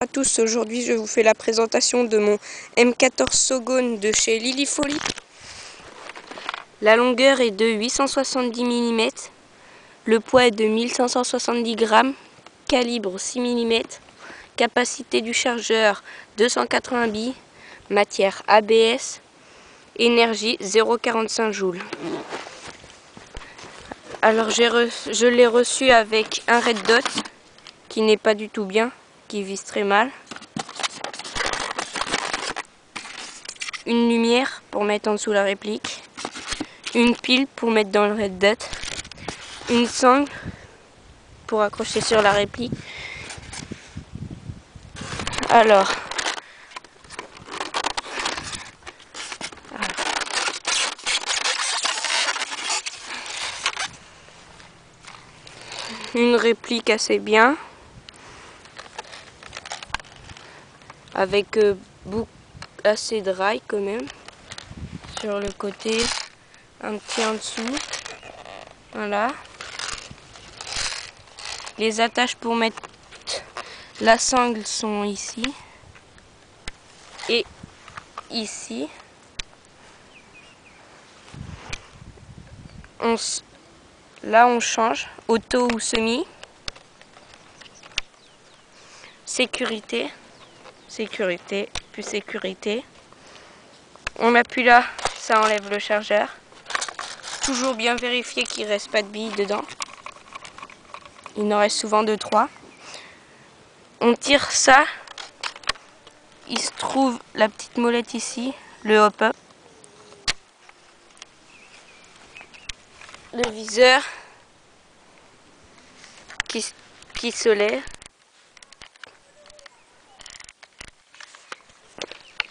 À tous, aujourd'hui je vous fais la présentation de mon M14 Sogone de chez Lilifolie. La longueur est de 870 mm, le poids est de 1570 g, calibre 6 mm, capacité du chargeur 280 billes, matière ABS, énergie 0,45 joules. Alors je l'ai reçu avec un red dot qui n'est pas du tout bien, qui vise très mal. Une lumière pour mettre en dessous la réplique, une pile pour mettre dans le red dot, une sangle pour accrocher sur la réplique. Alors, une réplique assez bien, avec assez dry quand même, sur le côté, un petit en dessous, voilà. Les attaches pour mettre la sangle sont ici et ici. Là on change, auto ou semi. Sécurité, sécurité, plus sécurité. On appuie là, ça enlève le chargeur. Toujours bien vérifier qu'il ne reste pas de billes dedans. Il en reste souvent 2-3. On tire ça. Il se trouve la petite molette ici, le hop-up. Le viseur qui se lève.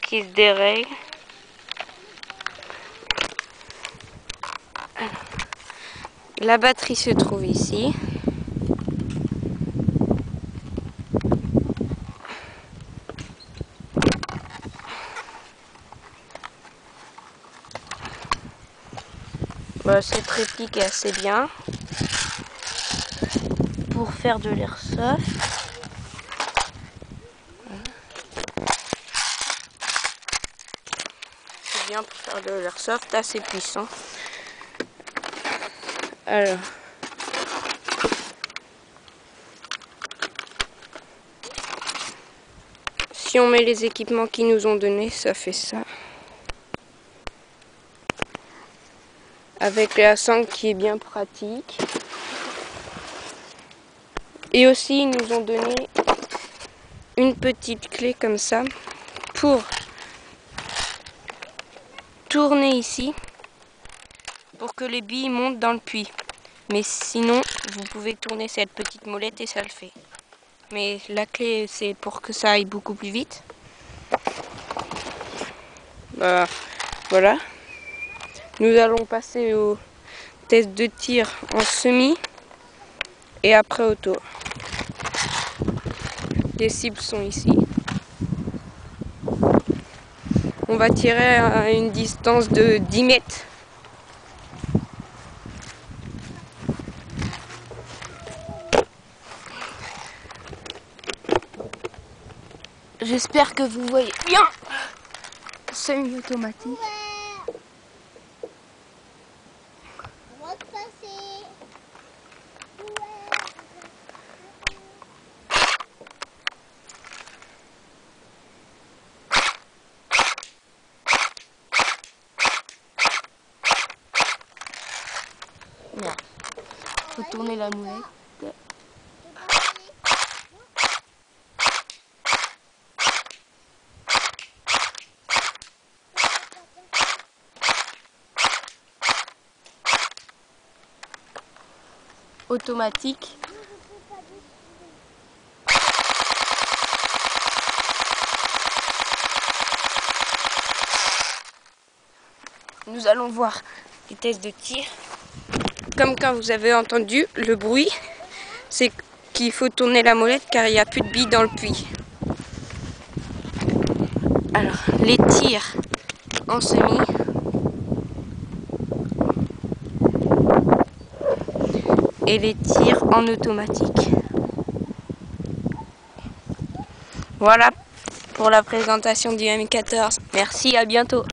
Qui se dérègle. La batterie se trouve ici. Cette réplique est assez bien pour faire de l'airsoft. C'est bien pour faire de l'airsoft, assez puissant. Alors, si on met les équipements qu'ils nous ont donnés, ça fait ça. Avec la sangle qui est bien pratique. Et aussi, ils nous ont donné une petite clé comme ça pour tourner ici pour que les billes montent dans le puits. Mais sinon, vous pouvez tourner cette petite molette et ça le fait. Mais la clé, c'est pour que ça aille beaucoup plus vite. Voilà. Nous allons passer au test de tir en semi et après auto. Les cibles sont ici. On va tirer à une distance de 10 mètres. J'espère que vous voyez bien. Semi-automatique. Merde. Faut tourner la molette. Automatique. Nous allons voir les tests de tir. Comme quand vous avez entendu le bruit, c'est qu'il faut tourner la molette car il n'y a plus de billes dans le puits. Alors, les tirs en semi. Et les tirs en automatique. Voilà pour la présentation du M14. Merci, à bientôt.